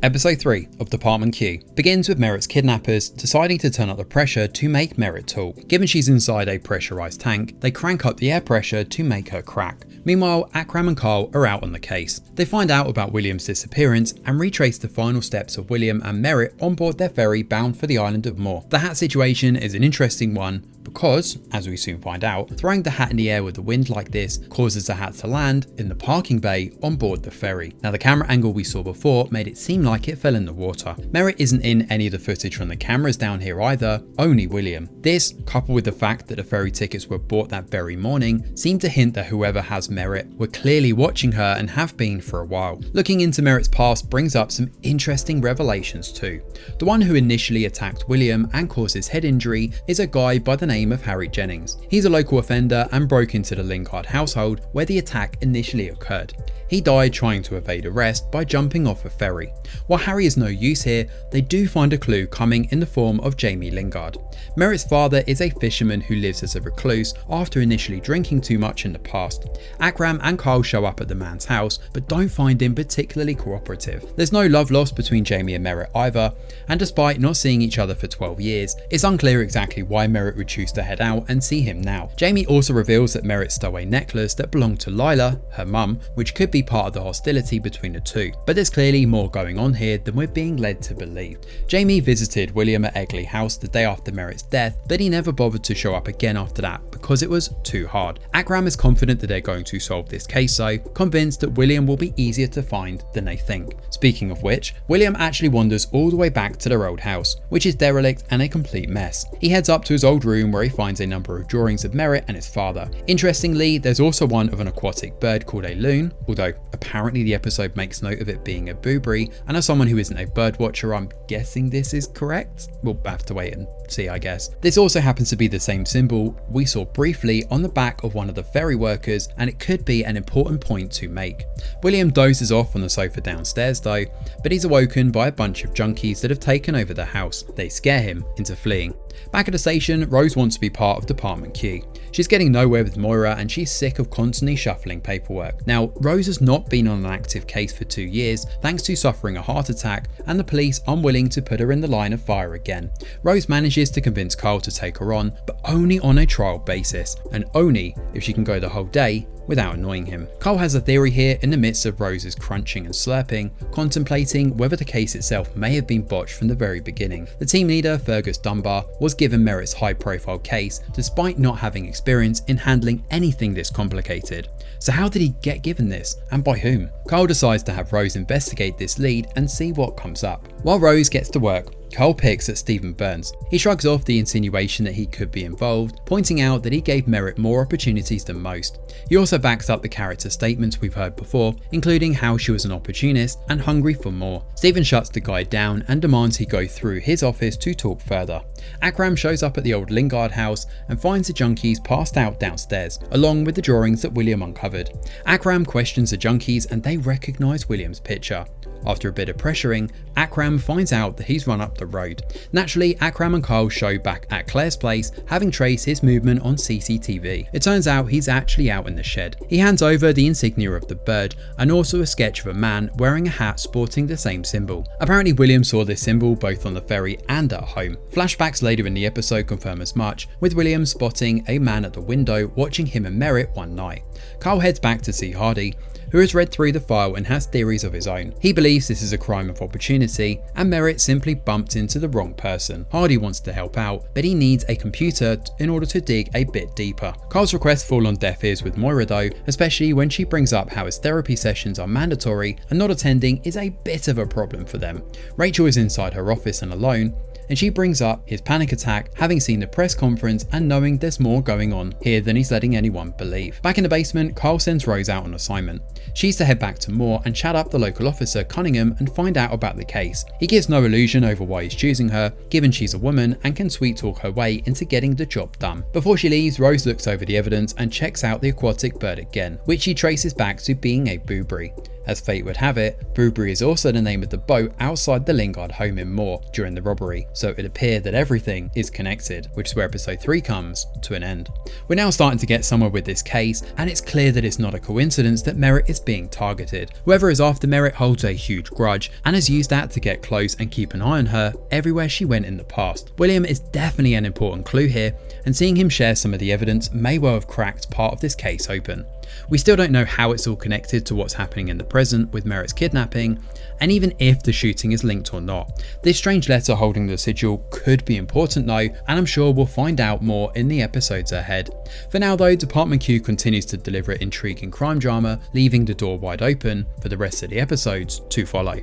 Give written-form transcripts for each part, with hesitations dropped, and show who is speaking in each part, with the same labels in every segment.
Speaker 1: Episode 3 of Department Q begins with Merritt's kidnappers deciding to turn up the pressure to make Merritt talk. Given she's inside a pressurized tank, they crank up the air pressure to make her crack. Meanwhile, Akram and Carl are out on the case. They find out about William's disappearance and retrace the final steps of William and Merritt on board their ferry bound for the island of Moore. The hat situation is an interesting one because, as we soon find out, throwing the hat in the air with the wind like this causes the hat to land in the parking bay on board the ferry. Now, the camera angle we saw before made it seem like it fell in the water. Merritt isn't in any of the footage from the cameras down here either, only William. This, coupled with the fact that the ferry tickets were bought that very morning, seemed to hint that whoever has Merritt were clearly watching her and have been for a while. Looking into Merritt's past brings up some interesting revelations too. The one who initially attacked William and caused his head injury is a guy by the name of Harry Jennings. He's a local offender and broke into the Lingard household where the attack initially occurred. He died trying to evade arrest by jumping off a ferry. While Harry is no use here, they do find a clue coming in the form of Jamie Lingard. Merritt's father is a fisherman who lives as a recluse after initially drinking too much in the past. Akram and Carl show up at the man's house but don't find him particularly cooperative. There's no love lost between Jamie and Merritt either, and despite not seeing each other for 12 years, it's unclear exactly why Merritt would choose to head out and see him now. Jamie also reveals that Merritt stole a necklace that belonged to Lila, her mum, which could be part of the hostility between the two, but there's clearly more going on here than we're being led to believe. Jamie visited William at Egley House the day after Merritt's death, but he never bothered to show up again after that because it was too hard. Akram is confident that they're going to solve this case though, convinced that William will be easier to find than they think. Speaking of which, William actually wanders all the way back to their old house, which is derelict and a complete mess. He heads up to his old room where he finds a number of drawings of Merritt and his father. Interestingly, there's also one of an aquatic bird called a loon, although apparently the episode makes note of it being a booberry, and as someone who isn't a bird watcher, I'm guessing this is correct. We'll have to wait and see, I guess. This also happens to be the same symbol we saw briefly on the back of one of the ferry workers, and it could be an important point to make. William dozes off on the sofa downstairs though, but he's awoken by a bunch of junkies that have taken over the house. They scare him into fleeing. Back at the station, Rose wants to be part of Department Q. She's getting nowhere with Moira and she's sick of constantly shuffling paperwork. Now, Rose has not been on an active case for 2 years thanks to suffering a heart attack and the police unwilling to put her in the line of fire again. Rose manages to convince Carl to take her on, but only on a trial basis, and only if she can go the whole day without annoying him. Carl has a theory here in the midst of Rose's crunching and slurping, contemplating whether the case itself may have been botched from the very beginning. The team leader, Fergus Dunbar, was given Merritt's high-profile case despite not having experience in handling anything this complicated. So how did he get given this, and by whom? Carl decides to have Rose investigate this lead and see what comes up. While Rose gets to work, Carl picks at Stephen Burns. He shrugs off the insinuation that he could be involved, pointing out that he gave Merritt more opportunities than most. He also backs up the character statements we've heard before, including how she was an opportunist and hungry for more. Stephen shuts the guy down and demands he go through his office to talk further. Akram shows up at the old Lingard house and finds the junkies passed out downstairs, along with the drawings that William uncovered. Akram questions the junkies and they recognise William's picture. After a bit of pressuring, Akram finds out that he's run up the road. Naturally, Akram and Carl show back at Claire's place, having traced his movement on CCTV. It turns out he's actually out in the shed. He hands over the insignia of the bird and also a sketch of a man wearing a hat sporting the same symbol. Apparently William saw this symbol both on the ferry and at home. Flashbacks later in the episode confirm as much, with William spotting a man at the window watching him and Merritt one night. Carl heads back to see Hardy, who has read through the file and has theories of his own. He believes this is a crime of opportunity and Merritt simply bumped into the wrong person. Hardy wants to help out, but he needs a computer in order to dig a bit deeper. Carl's requests fall on deaf ears with Moira though, especially when she brings up how his therapy sessions are mandatory and not attending is a bit of a problem for them. Rachel is inside her office and alone, and she brings up his panic attack, having seen the press conference and knowing there's more going on here than he's letting anyone believe. Back in the basement, Carl sends Rose out on assignment. She's to head back to Moore and chat up the local officer Cunningham and find out about the case. He gives no illusion over why he's choosing her, given she's a woman and can sweet talk her way into getting the job done. Before she leaves, Rose looks over the evidence and checks out the aquatic bird again, which she traces back to being a booberry. As fate would have it, Blueberry is also the name of the boat outside the Lingard home in Moore during the robbery, so it would appear that everything is connected, which is where episode 3 comes to an end. We're now starting to get somewhere with this case, and it's clear that it's not a coincidence that Merritt is being targeted. Whoever is after Merritt holds a huge grudge and has used that to get close and keep an eye on her everywhere she went in the past. William is definitely an important clue here, and seeing him share some of the evidence may well have cracked part of this case open. We still don't know how it's all connected to what's happening in the present with Merritt's kidnapping, and even if the shooting is linked or not. This strange letter holding the sigil could be important though, and I'm sure we'll find out more in the episodes ahead. For now though, Department Q continues to deliver intriguing crime drama, leaving the door wide open for the rest of the episodes to follow.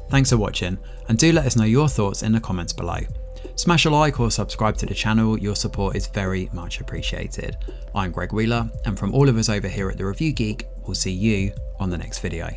Speaker 1: Thanks for watching, and do let us know your thoughts in the comments below. Smash a like or subscribe to the channel, your support is very much appreciated. I'm Greg Wheeler, and from all of us over here at The Review Geek, we'll see you on the next video.